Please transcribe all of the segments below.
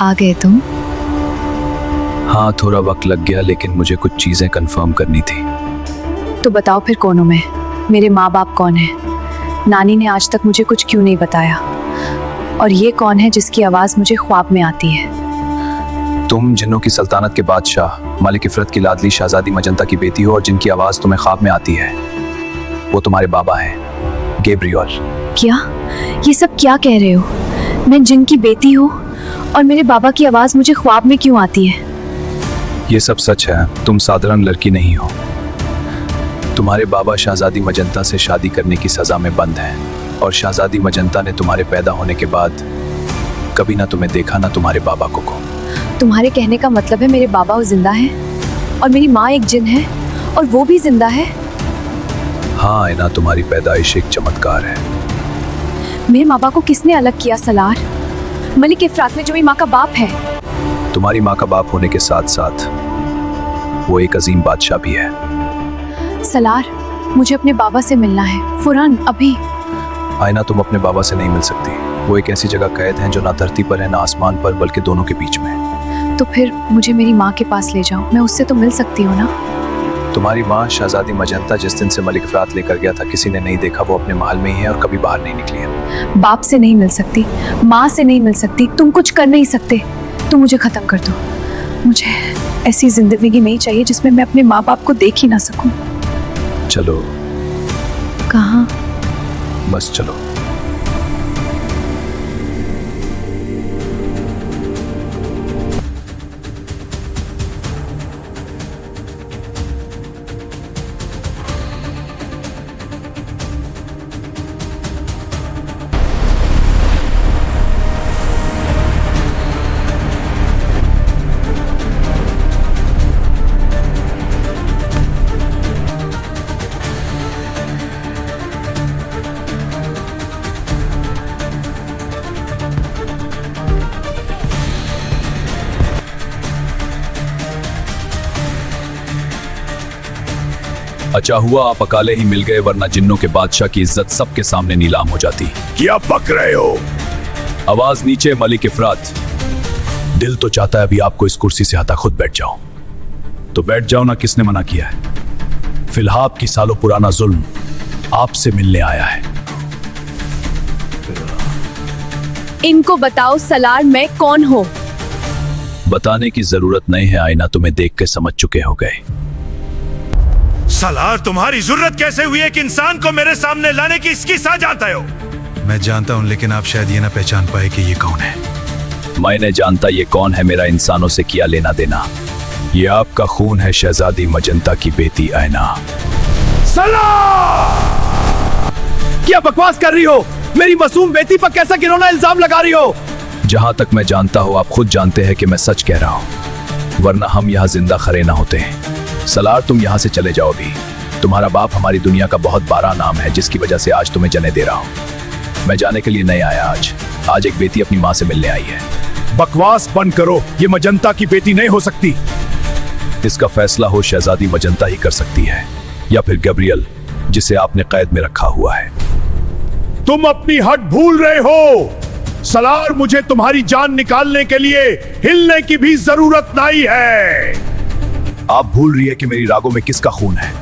आ गए तुम? हाँ, थोड़ा वक्त लग गया, लेकिन मुझे कुछ चीजें कंफर्म करनी थी। तो बताओ फिर कौन हूँ मैं? मेरे माँ बाप कौन है? नानी ने आज तक मुझे कुछ क्यों नहीं बताया? और ये कौन है जिसकी आवाज़ मुझे ख्वाब में आती है? तुम जिन्नों की सल्तनत के बादशाह मलिक इफरत की लाडली शहजादी मजंता की बेटी हो, और जिनकी आवाज़ तुम्हें ख्वाब में आती है वो तुम्हारे बाबा हैं, गैब्रियल। क्या? ये सब क्या कह रहे हो? मैं जिन की बेटी हूँ और मेरे बाबा की आवाज़ मुझे ख्वाब में क्यों आती है? ये सब सच है। तुम साधारण लड़की नहीं हो। तुम्हारे बाबा शहजादी मजंता से शादी करने की सजा में बंद हैं, और शहजादी मजंता ने तुम्हारे पैदा होने के बाद कभी ना तुम्हें देखा, ना तुम्हारे बाबा को। तुम्हारे कहने का मतलब है मेरे बाबा वो जिंदा हैं और मेरी माँ एक जिन है और वो भी जिंदा है? हाँ आयना, तुम्हारी पैदाइश एक चमत्कार है। मेरे माँ बाप को किसने अलग किया सलार? मलिक इफरात में जो मेरी माँ का बाप है। तुम्हारी माँ का बाप होने के साथ साथ वो एक अजीम बादशाह भी है। सलार, मुझे अपने बाबा से मिलना है फौरन, अभी। आयना, तुम अपने बाबा से नहीं मिल सकती। वो एक ऐसी जगह कैद हैं जो ना धरती पर है ना आसमान पर, बल्कि दोनों के बीच में। तो फिर मुझे मेरी माँ के पास ले जाओ, मैं उससे तो मिल सकती हूँ ना? तुम्हारी माँ शहजादी मजंता जिस दिन से मलिक इफरात लेकर गया था, किसी ने नहीं देखा। वो अपने महल में ही है और कभी बाहर नहीं निकली है। बाप से नहीं मिल सकती, माँ से नहीं मिल सकती, तुम कुछ कर नहीं सकते। तुम मुझे खत्म कर दो। मुझे ऐसी जिंदगी नहीं चाहिए जिसमें मैं अपने माँ बाप को देख ही ना सकूं। चलो। कहाँ? बस चलो। अच्छा हुआ आप अकाले ही मिल गए, वरना जिन्नों के बादशाह की इज्जत सबके सामने नीलाम हो जाती। क्या बक रहे हो? आवाज नीचे मलिक इफरात। दिल तो चाहता है अभी आपको इस कुर्सी से हटा खुद बैठ जाओ। तो बैठ जाओ ना, किसने मना किया है? फिलहाल की सालों पुराना जुल्म आपसे मिलने आया है। इनको बताओ सलार, मैं कौन हूँ? बताने की जरूरत नहीं है आईना, तुम्हें देख के समझ चुके हो गए। सलार, तुम्हारी जरूरत कैसे हुई एक इंसान को मेरे सामने लाने की? इसकी साथ जानते हो? मैं जानता हूं, लेकिन आप शायद ये ना पहचान पाए कि ये कौन है। मैंने जानता ये कौन है। मेरा इंसानों से किया लेना देना। ये आपका खून है, शहजादी मजंता की बेटी आयना। सलार! क्या बकवास कर रही हो? मेरी मासूम बेटी पर कैसा घिनौना इल्जाम लगा रही हो? जहां तक मैं जानता हूं, आप खुद जानते हैं कि मैं सच कह रहा हूं, वरना हम यहां जिंदा खड़े ना होते। सलार, तुम यहां से चले जाओ अभी। तुम्हारा बाप हमारी दुनिया का बहुत बड़ा नाम है, जिसकी वजह से आज तुम्हें जने दे रहा हूं। मैं जाने के लिए नहीं आया आज एक बेटी अपनी माँ से मिलने आई है। बकवास बंद करो। ये मजंता की बेटी नहीं हो सकती। इसका फैसला हो शहजादी मजंता ही कर सकती है, या फिर गैब्रियल, जिसे आपने कैद में रखा हुआ है। तुम अपनी हद भूल रहे हो। सलार, मुझे तुम्हारी जान निकालने के लिए हिलने की भी जरूरत नहीं है। आप भूल रही है कि मेरी रागों में किसका खून है।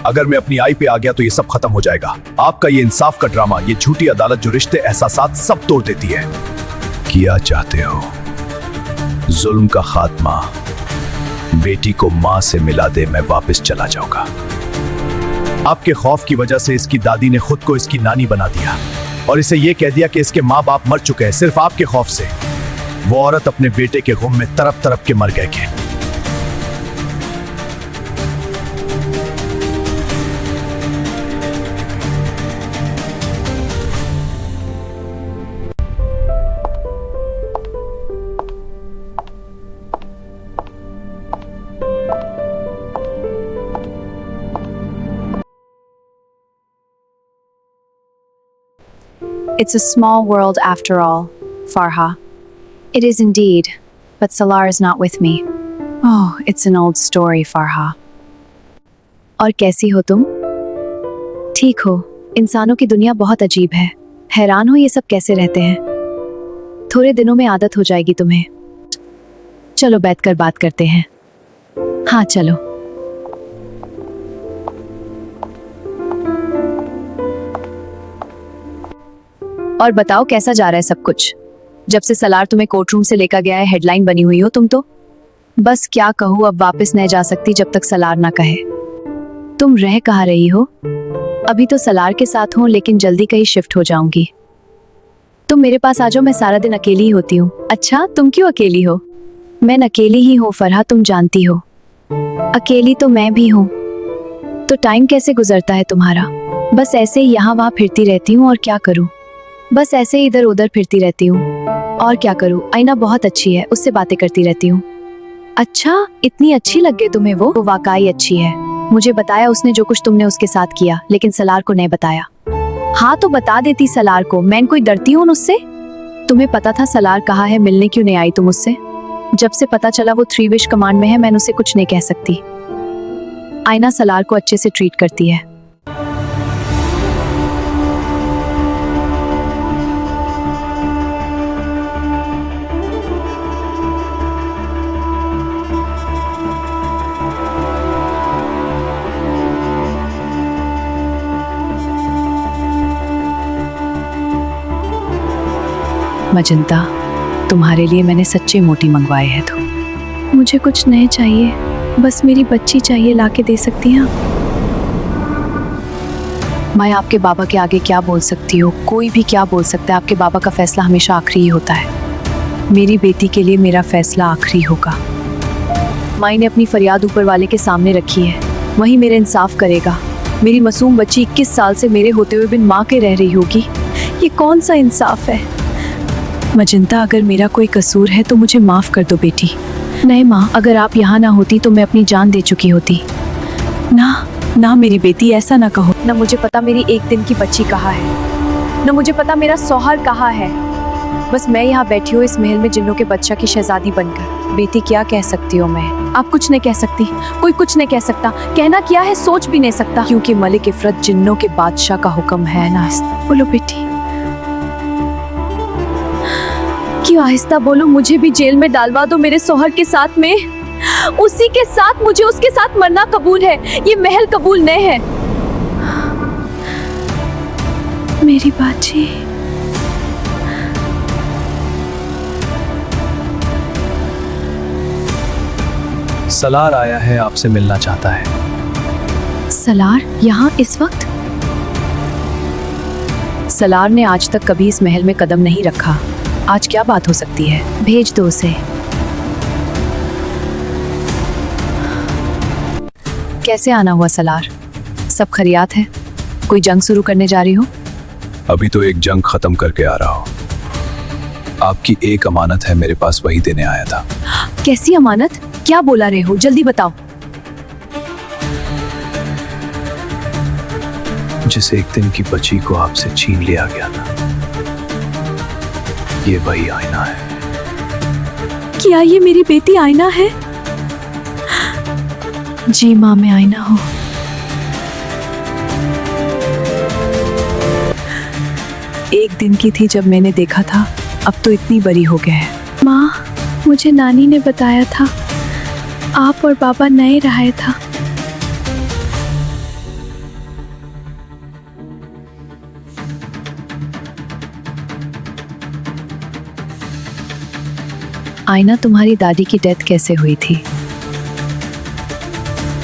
अगर मैं अपनी आई पे आ गया तो ये सब खत्म हो जाएगा। आपका ये इंसाफ का ड्रामा, ये झूठी अदालत जो रिश्ते एहसासात सब तोड़ देती है। किया चाहते हो जुल्म का खात्मा? बेटी को मां से मिला दे, मैं वापस चला जाऊंगा। आपके खौफ की वजह से इसकी दादी ने खुद को इसकी नानी बना दिया और इसे ये कह दिया कि इसके माँ बाप मर चुके हैं। सिर्फ आपके खौफ से वो औरत अपने बेटे के गुम में तड़प तड़प के मर गए। It's a small world after all, Farha. It is indeed, but Salar is not with me. Oh, it's an old story, Farha. और कैसी हो तुम? ठीक हो? इंसानों की दुनिया बहुत अजीब है। हैरान हो ये सब कैसे रहते हैं? थोड़े दिनों में आदत हो जाएगी तुम्हें। चलो बैठकर बात करते हैं। हाँ चलो। और बताओ कैसा जा रहा है सब कुछ? जब से सलार तुम्हें कोर्टरूम से लेकर गया है हेडलाइन बनी हुई हो तुम तो। बस क्या कहूँ, अब वापस नहीं जा सकती जब तक सलार ना कहे। तुम रह कहाँ रही हो? अभी तो सलार के साथ हूँ लेकिन जल्दी कहीं शिफ्ट हो जाऊंगी। तुम मेरे पास आ जाओ, मैं सारा दिन अकेली ही होती हूँ। अच्छा, तुम क्यों अकेली हो? मैं अकेली ही हूँ फरहा, तुम जानती हो। अकेली तो मैं भी हूँ। तो टाइम कैसे गुजरता है तुम्हारा? बस ऐसे ही यहाँ वहाँ फिरती रहती हूँ, और क्या करूँ? बस ऐसे ही इधर उधर फिरती रहती हूँ, और क्या करूँ? आईना बहुत अच्छी है, उससे बातें करती रहती हूँ। अच्छा, इतनी अच्छी लग गई तुम्हें वो? वाकई अच्छी है। मुझे बताया उसने जो कुछ तुमने उसके साथ किया, लेकिन सलार को नहीं बताया। हाँ तो बता देती सलार को, मैं कोई डरती हूँ उससे? तुम्हें पता था सलार कहाँ है, मिलने क्यों नहीं आई तुम उससे? जब से पता चला वो 3 विश कमांड में है, मैं उसे कुछ नहीं कह सकती। आईना सलार को अच्छे से ट्रीट करती है। मजंता, तुम्हारे लिए मैंने सच्चे मोती मंगवाए हैं। तो मुझे कुछ नहीं चाहिए, बस मेरी बच्ची चाहिए, लाके दे सकती हैं? मैं आपके बाबा के आगे क्या बोल सकती हूँ? कोई भी क्या बोल सकता है? आपके बाबा का फैसला हमेशा आखिरी ही होता है। मेरी बेटी के लिए मेरा फैसला आखिरी होगा। माई ने अपनी फरियाद ऊपर वाले के सामने रखी है, वही मेरा इंसाफ करेगा। मेरी मासूम बच्ची 21 साल से मेरे होते हुए बिन माँ के रह रही होगी। ये कौन सा इंसाफ है? मजंता, अगर मेरा कोई कसूर है तो मुझे माफ कर दो बेटी। नहीं माँ, अगर आप यहाँ ना होती तो मैं अपनी जान दे चुकी होती। ना ना मेरी बेटी, ऐसा ना कहो। ना मुझे पता मेरी 1 दिन की बच्ची कहाँ है, ना मुझे पता मेरा सौहर कहाँ है। बस मैं यहाँ बैठी हूँ इस महल में जिन्नों के बादशाह की शहजादी बनकर। बेटी क्या कह सकती हूँ मैं? आप कुछ नहीं कह सकती, कोई कुछ नहीं कह सकता। कहना क्या है सोच भी नहीं सकता, क्योंकि मलिक इफरत जिन्नों के बादशाह का हुक्म है ना। बोलो बेटी, क्यों आहिस्ता बोलो? मुझे भी जेल में डालवा दो मेरे सोहर के साथ में, उसी के साथ। मुझे उसके साथ मरना कबूल है, ये महल कबूल नहीं है। मेरी बाजी, सलार आया है, आपसे मिलना चाहता है। सलार यहाँ इस वक्त? सलार ने आज तक कभी इस महल में कदम नहीं रखा, आज क्या बात हो सकती है? भेज दो उसे। कैसे आना हुआ सलार? सब खैरियत है? कोई जंग शुरू करने जा रही हो? अभी तो एक जंग खत्म करके आ रहा हूँ। आपकी एक अमानत है मेरे पास, वही देने आया था। कैसी अमानत? क्या बोला रहे हो? जल्दी बताओ। जिस 1 दिन की बच्ची को आपसे छीन लिया गया था, ये वही आईना है। क्या ये मेरी बेटी आईना है? जी माँ, मैं आईना हूँ। एक दिन की थी जब मैंने देखा था, अब तो इतनी बड़ी हो गए है। माँ, मुझे नानी ने बताया था आप और बाबा नए रहे था। आईना, तुम्हारी दादी की डेथ कैसे हुई थी?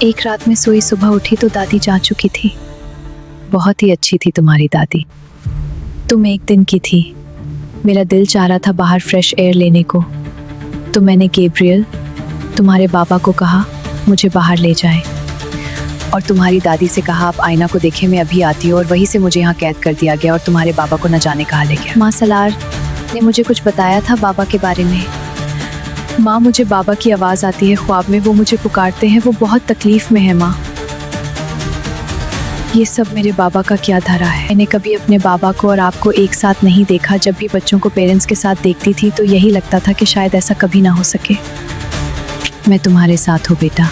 एक रात में सोई, सुबह उठी तो दादी जा चुकी थी। बहुत ही अच्छी थी तुम्हारी दादी। तुम 1 दिन की थी, मेरा दिल चाह रहा था बाहर फ्रेश एयर लेने को, तो मैंने गैब्रियल तुम्हारे बाबा को कहा मुझे बाहर ले जाए, और तुम्हारी दादी से कहा आप आईना को देखें, मैं अभी आती हूँ, और वहीं से मुझे यहाँ कैद कर दिया गया और तुम्हारे बाबा को न जाने कहा ले गया। माँ, सलार ने मुझे कुछ बताया था बाबा के बारे में। माँ, मुझे बाबा की आवाज़ आती है ख्वाब में, वो मुझे पुकारते हैं, वो बहुत तकलीफ में है माँ। ये सब मेरे बाबा का क्या धरा है? मैंने कभी अपने बाबा को और आपको एक साथ नहीं देखा। जब भी बच्चों को पेरेंट्स के साथ देखती थी तो यही लगता था कि शायद ऐसा कभी ना हो सके। मैं तुम्हारे साथ हूँ बेटा।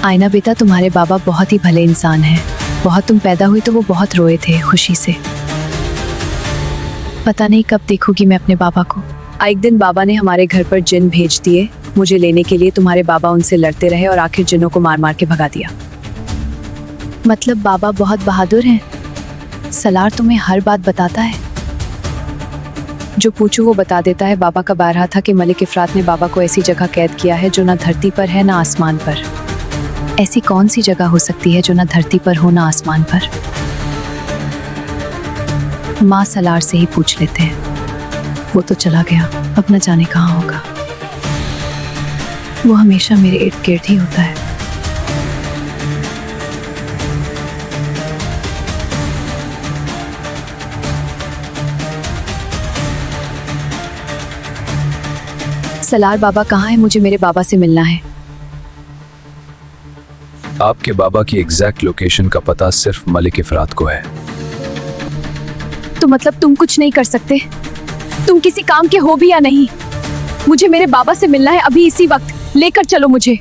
आईना बेटा, तुम्हारे बाबा बहुत ही भले इंसान हैं। बहुत तुम पैदा हुई तो वो बहुत रोए थे खुशी से। पता नहीं कब देखूंगी मैं अपने बाबा को। एक दिन बाबा ने हमारे घर पर जिन भेज दिए मुझे लेने के लिए। तुम्हारे बाबा उनसे लड़ते रहे और आखिर जिनों को मार मार के भगा दिया। मतलब बाबा बहुत बहादुर हैं। सलार तुम्हें हर बात बताता है। जो पूछो वो बता देता है। बाबा का बारहा था कि मलिक इफरात ने बाबा को ऐसी जगह कैद किया है जो ना धरती पर है ना आसमान पर। ऐसी कौन सी जगह हो सकती है जो ना धरती पर हो ना आसमान पर? माँ सलार से ही पूछ लेते हैं। वो तो चला गया, अब न जाने कहाँ होगा। वो हमेशा मेरे इर्द गिर्द ही होता है। सलार बाबा कहाँ है? मुझे मेरे बाबा से मिलना है। आपके बाबा की एग्जैक्ट लोकेशन का पता सिर्फ मलिक इफरात को है। तो मतलब तुम कुछ नहीं कर सकते? तुम किसी काम के हो भी या नहीं? मुझे मेरे बाबा से मिलना है अभी, इसी वक्त। लेकर चलो मुझे।